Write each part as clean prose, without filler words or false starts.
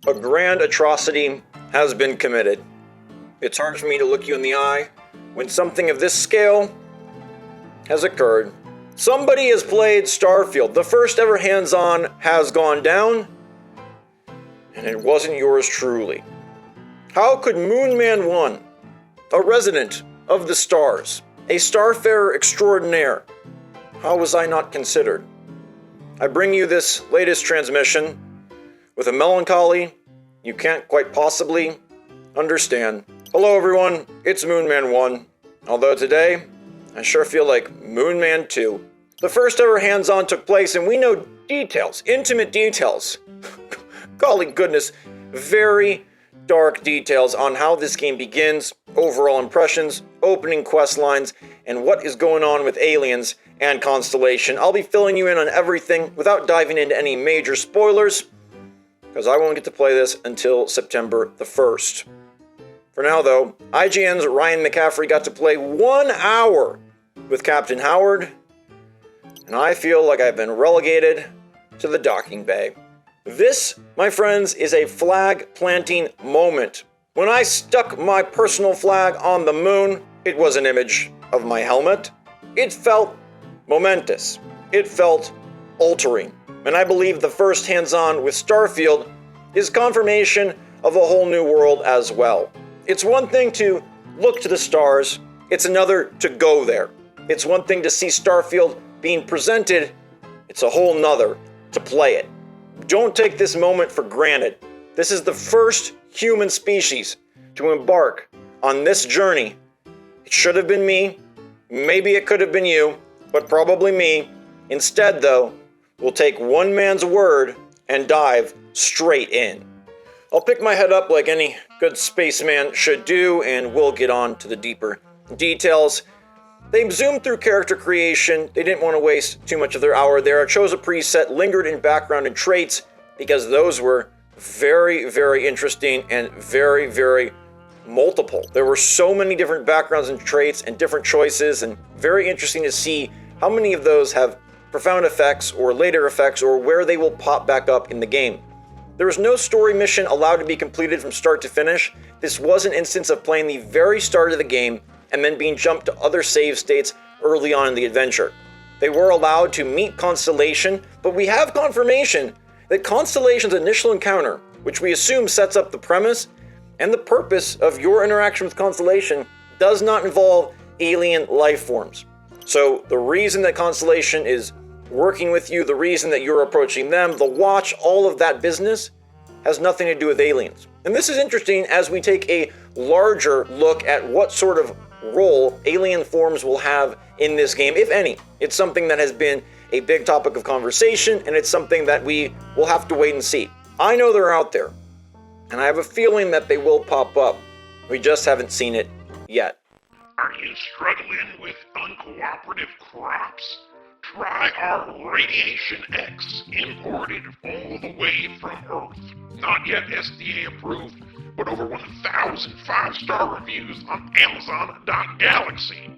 A grand atrocity has been committed. It's hard for me to look you in the eye when something of this scale has occurred. Somebody has played Starfield. The first ever hands-on has gone down, and it wasn't yours truly. How could Moonman 1, a resident of the stars, a starfarer extraordinaire, how was I not considered? I bring you this latest transmission with a melancholy you can't quite possibly understand. Hello everyone, it's Moonman 1, although today I sure feel like Moonman 2. The first ever hands-on took place and we know details, intimate details, golly goodness, very dark details on how this game begins, overall impressions, opening quest lines, and what is going on with aliens and Constellation. I'll be filling you in on everything without diving into any major spoilers, because I won't get to play this until September the 1st. For now though, IGN's Ryan McCaffrey got to play 1 hour with Captain Howard, and I feel like I've been relegated to the docking bay. This, my friends, is a flag-planting moment. When I stuck my personal flag on the moon, it was an image of my helmet. It felt momentous. It felt altering. And I believe the first hands-on with Starfield is confirmation of a whole new world as well. It's one thing to look to the stars. It's another to go there. It's one thing to see Starfield being presented. It's a whole nother to play it. Don't take this moment for granted. This is the first human species to embark on this journey. It should have been me. Maybe it could have been you, but probably me. Instead, though, we'll take one man's word and dive straight in. I'll pick my head up like any good spaceman should do, and we'll get on to the deeper details. They zoomed through character creation. They didn't want to waste too much of their hour there. Chose a preset, lingered in background and traits, because those were very, very interesting and very, very multiple. There were so many different backgrounds and traits and different choices, and very interesting to see how many of those have profound effects or later effects or where they will pop back up in the game. There was no story mission allowed to be completed from start to finish. This was an instance of playing the very start of the game and then being jumped to other save states early on in the adventure. They were allowed to meet Constellation, but we have confirmation that Constellation's initial encounter, which we assume sets up the premise and the purpose of your interaction with Constellation, does not involve alien life forms. So the reason that Constellation is working with you, the reason that you're approaching them, the watch, all of that business has nothing to do with aliens. And this is interesting as we take a larger look at what sort of role alien forms will have in this game, if any. It's something that has been a big topic of conversation, and it's something that we will have to wait and see. I know they're out there, and I have a feeling that they will pop up. We just haven't seen it yet. Are you struggling with uncooperative crops? Try our Radiation X, imported all the way from Earth. Not yet SDA approved, but over 1,000 5-star reviews on Amazon.Galaxy.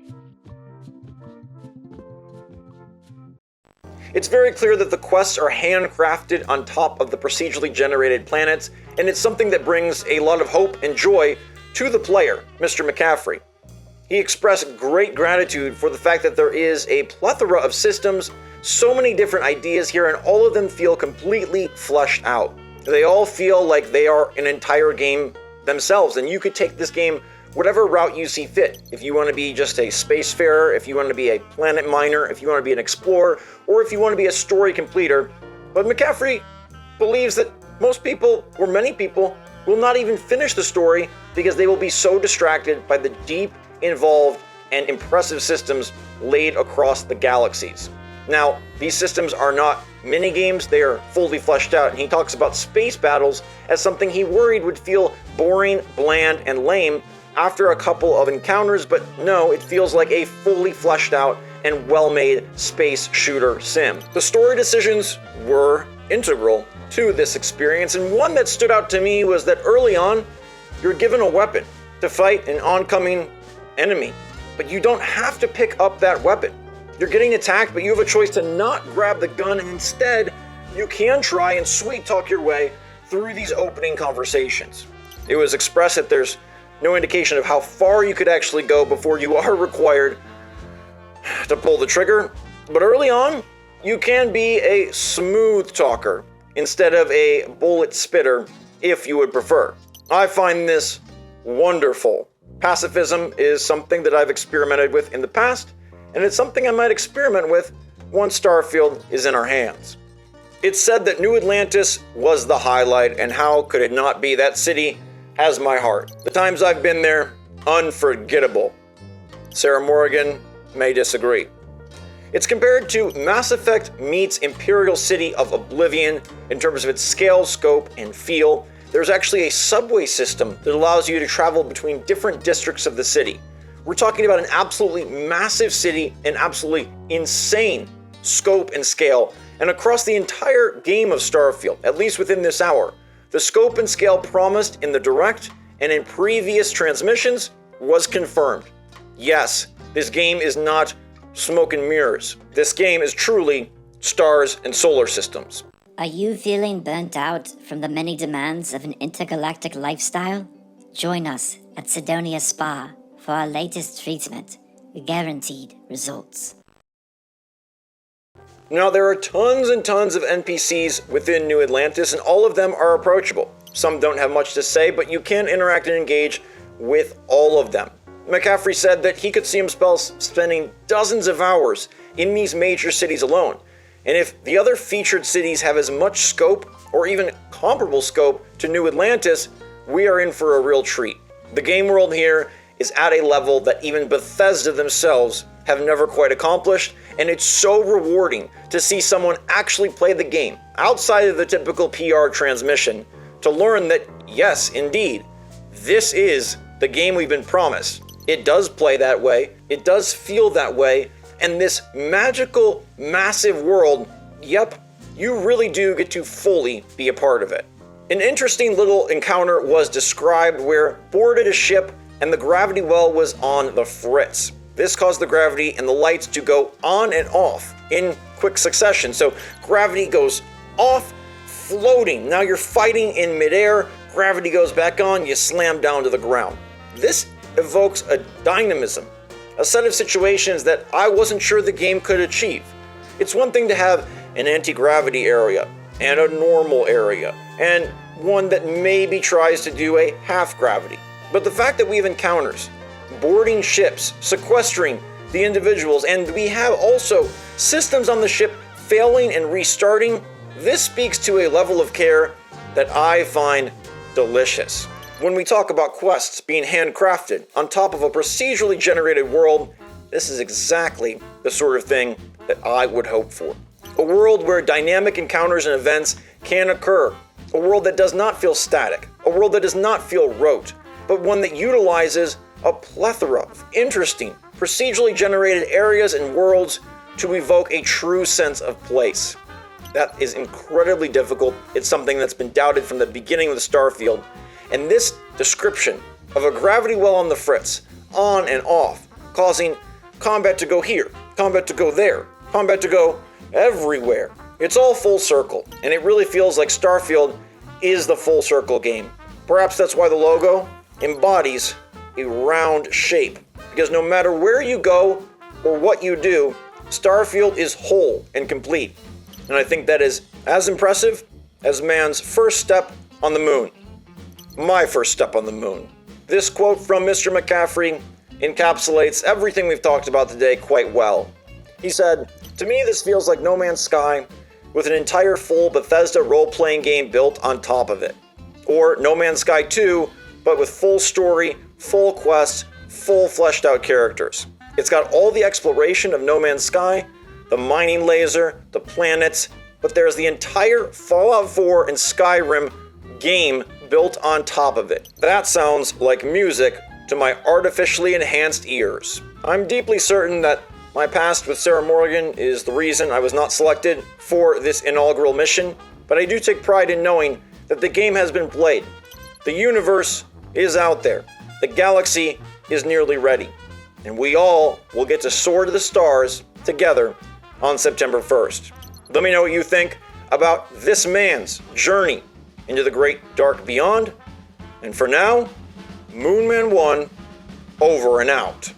It's very clear that the quests are handcrafted on top of the procedurally generated planets, and it's something that brings a lot of hope and joy to the player, Mr. McCaffrey. He expressed great gratitude for the fact that there is a plethora of systems, so many different ideas here, and all of them feel completely fleshed out. They all feel like they are an entire game themselves, and you could take this game whatever route you see fit. If you want to be just a spacefarer, if you want to be a planet miner, if you want to be an explorer, or if you want to be a story completer. But McCaffrey believes that most people, or many people, will not even finish the story because they will be so distracted by the deep, involved, and impressive systems laid across the galaxies. Now, these systems are not mini-games, they are fully fleshed out, and he talks about space battles as something he worried would feel boring, bland, and lame after a couple of encounters, but no, it feels like a fully fleshed out and well-made space shooter sim. The story decisions were integral to this experience, and one that stood out to me was that early on, you're given a weapon to fight an oncoming enemy, but you don't have to pick up that weapon. You're getting attacked, but you have a choice to not grab the gun, and instead, you can try and sweet talk your way through these opening conversations. It was expressed that there's no indication of how far you could actually go before you are required to pull the trigger, but early on, you can be a smooth talker instead of a bullet spitter if you would prefer. I find this wonderful. Pacifism is something that I've experimented with in the past, and it's something I might experiment with once Starfield is in our hands. It's said that New Atlantis was the highlight, and how could it not be? That city has my heart. The times I've been there, unforgettable. Sarah Morgan may disagree. It's compared to Mass Effect meets Imperial City of Oblivion in terms of its scale, scope, and feel. There's actually a subway system that allows you to travel between different districts of the city. We're talking about an absolutely massive city, an absolutely insane scope and scale, and across the entire game of Starfield, at least within this hour, the scope and scale promised in the direct and in previous transmissions was confirmed. Yes, this game is not smoke and mirrors. This game is truly stars and solar systems. Are you feeling burnt out from the many demands of an intergalactic lifestyle? Join us at Sidonia Spa for our latest treatment, Guaranteed Results. Now, there are tons and tons of NPCs within New Atlantis, and all of them are approachable. Some don't have much to say, but you can interact and engage with all of them. McCaffrey said that he could see himself spending dozens of hours in these major cities alone. And if the other featured cities have as much scope, or even comparable scope, to New Atlantis, we are in for a real treat. The game world here is at a level that even Bethesda themselves have never quite accomplished, and it's so rewarding to see someone actually play the game outside of the typical PR transmission to learn that, yes, indeed, this is the game we've been promised. It does play that way, it does feel that way, and this magical, massive world, yep, you really do get to fully be a part of it. An interesting little encounter was described where boarded a ship and the gravity well was on the fritz. This caused the gravity and the lights to go on and off in quick succession. So gravity goes off, floating. Now you're fighting in midair, gravity goes back on, you slam down to the ground. This evokes a dynamism, a set of situations that I wasn't sure the game could achieve. It's one thing to have an anti-gravity area and a normal area, and one that maybe tries to do a half gravity. But the fact that we have encounters, boarding ships, sequestering the individuals, and we have also systems on the ship failing and restarting, this speaks to a level of care that I find delicious. When we talk about quests being handcrafted on top of a procedurally generated world, this is exactly the sort of thing that I would hope for. A world where dynamic encounters and events can occur. A world that does not feel static. A world that does not feel rote, but one that utilizes a plethora of interesting, procedurally generated areas and worlds to evoke a true sense of place. That is incredibly difficult. It's something that's been doubted from the beginning of the Starfield. And this description of a gravity well on the fritz, on and off, causing combat to go here, combat to go there, combat to go everywhere. It's all full circle, and it really feels like Starfield is the full circle game. Perhaps that's why the logo embodies a round shape, because no matter where you go or what you do, Starfield is whole and complete. And I think that is as impressive as man's first step on the moon. My first step on the moon. This quote from Mr. McCaffrey encapsulates everything we've talked about today quite well. He said, "To me, this feels like No Man's Sky with an entire full Bethesda role-playing game built on top of it. Or No Man's Sky 2, but with full story, full quests, full fleshed out characters. It's got all the exploration of No Man's Sky, the mining laser, the planets, but there's the entire Fallout 4 and Skyrim game built on top of it. That sounds like music to my artificially enhanced ears. I'm deeply certain that my past with Sarah Morgan is the reason I was not selected for this inaugural mission, but I do take pride in knowing that the game has been played. The universe is out there. The galaxy is nearly ready. And we all will get to soar to the stars together on September 1st. Let me know what you think about this man's journey into the great dark beyond. And for now, Moonman 1, over and out.